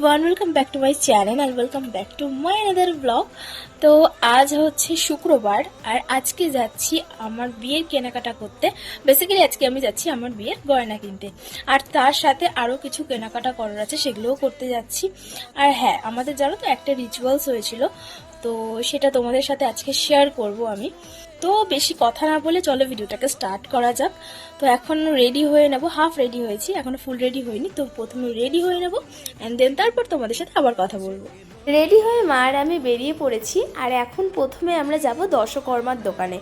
Everyone, welcome back to my channel আর welcome back to my another blog. তো আজ হচ্ছে শুক্রবার আর আজকে যাচ্ছি আমার বিয়ের কেনাকাটা করতে। বেসিক্যালি আজকে আমি যাচ্ছি আমার বিয়ের গয়না কিনতে, আর তার সাথে আরও কিছু কেনাকাটা করার আছে, সেগুলোও করতে যাচ্ছি। আর হ্যাঁ, আমাদের জানো তো একটা রিচুয়ালস হয়েছিল, তো সেটা তোমাদের সাথে আজকে শেয়ার করব আমি। তো বেশি কথা না বলে চলো ভিডিওটাকে স্টার্ট করা যাক। তো এখন রেডি হয়ে নেব, হাফ রেডি হয়েছি, এখনো ফুল রেডি হয়নি। তো প্রথমে রেডি হয়ে নেব অ্যান্ড দেন তারপর তোমাদের সাথে আবার কথা বলবো। রেডি হয়ে মা আর আমি বেরিয়ে পড়েছি। আর এখন প্রথমে আমরা যাব দশকর্মার দোকানে।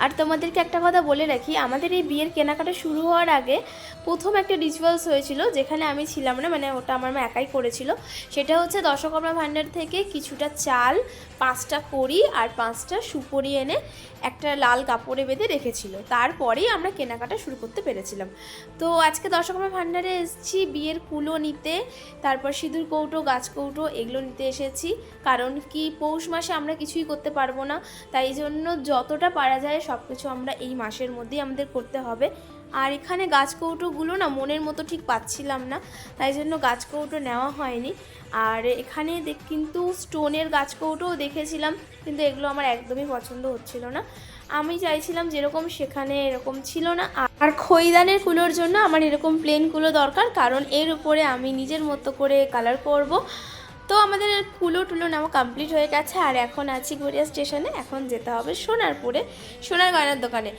আর তোমাদেরকে একটা কথা বলে রাখি, আমাদের এই বিয়ের কেনাকাটা শুরু হওয়ার আগে প্রথম একটা রিচুয়ালস হয়েছিল, যেখানে আমি ছিলাম না, মানে ওটা আমার মা একাই করেছিল। সেটা হচ্ছে দশকর্মা ভাণ্ডার থেকে কিছুটা চাল, 5টা কড়ি আর 5টা সুপরি এনে একটা লাল কাপড়ে বেঁধে রেখেছিল। তারপরেই আমরা কেনাকাটা শুরু করতে পেরেছিলাম। তো আজকে দশকর্মা ভাণ্ডারে এসেছি বিয়ের কুলো নিতে, তারপর সিঁদুর কৌটো, গাছ কৌটো এগুলো নিতে এসেছি। কারণ কি, পৌষ মাসে আমরা কিছুই করতে পারবো না, তাই জন্য যতটা পারা যায় সব কিছু আমরা এই মাসের মধ্যেই আমাদের করতে হবে। আর এখানে গাছ কৌটোগুলো না মনের মতো ঠিক পাচ্ছিলাম না, তাই জন্য গাছ কৌটো নেওয়া হয়নি। আর এখানে কিন্তু স্টোনের গাছ কৌটোও দেখেছিলাম, কিন্তু এগুলো আমার একদমই পছন্দ হচ্ছিল না। আমি চাইছিলাম যেরকম সেখানে এরকম ছিল না। আর খৈদানের কুলোর জন্য আমার এরকম প্লেন কুলো দরকার, কারণ এর উপরে আমি নিজের মতো করে কালার করব। তো আমাদের কুলো টুলো নেওয়া কমপ্লিট হয়ে গেছে। আর এখন আছি গড়িয়া স্টেশনে, এখন যেতে হবে সোনারপুরে, সোনার গয়নার দোকানে।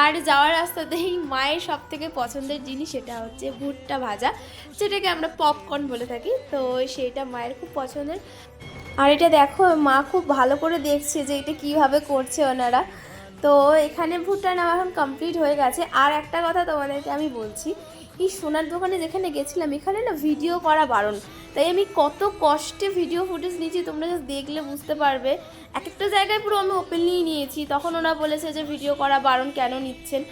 আর যাওয়ার রাস্তাতেই মায়ের সব থেকে পছন্দের জিনিস, সেটা হচ্ছে ভুট্টা ভাজা, যেটাকে আমরা পপকর্ন বলে থাকি। তো সেটা মায়ের খুব পছন্দের। আর এটা দেখো, মা খুব ভালো করে দেখছে যে এটা কীভাবে করছে ওনারা। তো এখানে ভুট্টা নেওয়া এখন কমপ্লিট হয়ে গেছে। আর একটা কথা তোমাদেরকে আমি বলছি, এই সোনার দোকানে যেখানে গেছিলাম, এখানে না ভিডিও করা বারণ। তাই আমি কত কষ্টে ভিডিও ফুটেজ নিয়েছি, তোমরা জাস্ট দেখলে বুঝতে পারবে। এক একটা জায়গায় পুরো আমি ওপেনলি নিয়েছি, তখন ওরা বলেছে যে ভিডিও করা বারণ, কেন নিচ্ছেন।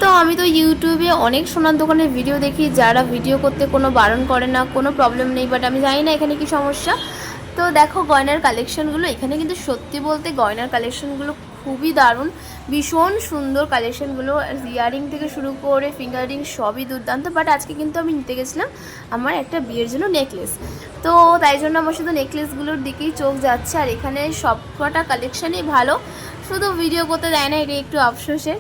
তো আমি তো ইউটিউবে অনেক সোনার দোকানের ভিডিও দেখি, যারা ভিডিও করতে কোনো বারণ করে না, কোনো প্রবলেম নেই। বাট আমি জানি না এখানে কি সমস্যা। তো দেখো গয়নার কালেকশনগুলো, এখানে কিন্তু সত্যি বলতে গয়নার কালেকশনগুলো খুবই দারুণ, ভীষণ সুন্দর কালেকশনগুলো। ইয়ারিং থেকে শুরু করে ফিঙ্গার রিং সবই দুর্দান্ত। বাট আজকে কিন্তু আমি নিতে গেছিলাম আমার একটা বিয়ের জন্য নেকলেস, তো তাই জন্য আমার শুধু নেকলেসগুলোর দিকেই চোখ যাচ্ছে। আর এখানে সব কটা কালেকশানই ভালো, শুধু ভিডিও করতে দেয় না, এটা একটু আফসোসের।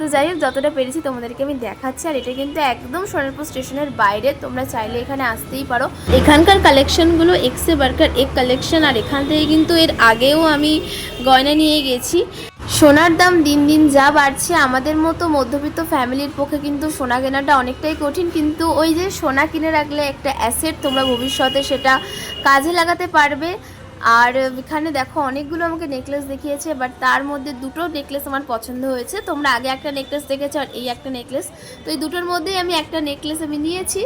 তো যাই হোক, যতটা পেরেছি তোমাদেরকে আমি দেখাচ্ছি। আর এটা কিন্তু একদম সোনারপুর স্টেশনের বাইরে, তোমরা চাইলে এখানে আসতেই পারো। এখানকার কালেকশনগুলো এক্সে বার্কার এক কালেকশন। আর এখান থেকে কিন্তু এর আগেও আমি গয়না নিয়ে গেছি। সোনার দাম দিন দিন যা বাড়ছে, আমাদের মতো মধ্যবিত্ত ফ্যামিলির পক্ষে কিন্তু সোনা কেনাটা অনেকটাই কঠিন। কিন্তু ওই যে সোনা কিনে রাখলে একটা অ্যাসেট, তোমরা ভবিষ্যতে সেটা কাজে লাগাতে পারবে। আর এখানে দেখো অনেকগুলো আমাকে নেকলেস দেখিয়েছে, বাট তার মধ্যে দুটো নেকলেস আমার পছন্দ হয়েছে। তোমরা আগে একটা নেকলেস দেখেছো আর এই একটা নেকলেস, তো এই দুটোর মধ্যেই আমি একটা নেকলেস আমি নিয়েছি।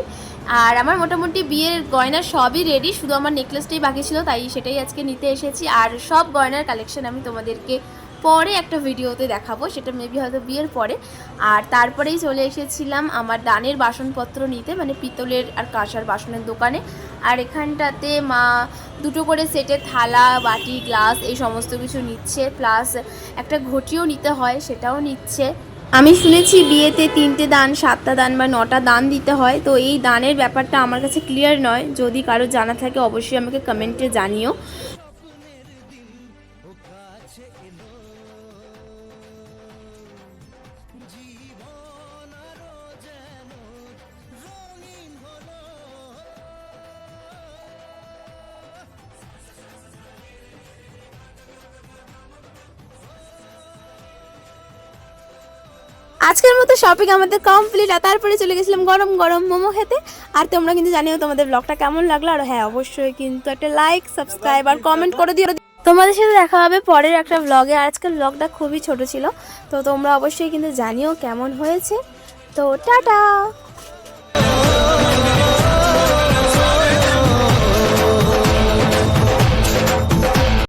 আর আমার মোটামুটি বিয়ের গয়না সবই রেডি, শুধু আমার নেকলেসটাই বাকি ছিল, তাই সেটাই আজকে নিতে এসেছি। আর সব গয়নার কালেকশন আমি তোমাদেরকে পরে একটা ভিডিওতে দেখাবো, সেটা মেবি হয়তো বিয়ের পরে। আর তারপরেই চলে এসেছিলাম আমার দানের বাসনপত্র নিতে, মানে পিতলের আর কাঁসার বাসনের দোকানে। আর এখানটাতে মা দুটো করে সেটে থালা, বাটি, গ্লাস এই সমস্ত কিছু নিচ্ছে, প্লাস একটা ঘটিও নিতে হয়, সেটাও নিচ্ছে। আমি শুনেছি বিয়েতে 3টে দান, 7টা দান বা 9টা দান দিতে হয়। তো এই দানের ব্যাপারটা আমার কাছে ক্লিয়ার নয়, যদি কারো জানা থাকে অবশ্যই আমাকে কমেন্টে জানিও। আজকের মতো শপিং আমাদের কমপ্লিট। আর তারপরে চলে গেছিলাম গরম গরম মোমো খেতে। আর তোমরা কিন্তু জানিও তোমাদের ব্লগটা কেমন লাগলো। আর হ্যাঁ, অবশ্যই কিন্তু একটা লাইক, সাবস্ক্রাইব আর কমেন্ট করে দিও। তোমাদের সাথে দেখা হবে পরের একটা ব্লগে। আজকের ব্লগটা খুবই ছোট ছিল, তো তোমরা অবশ্যই কিন্তু জানিও কেমন হয়েছে। তো টাটা।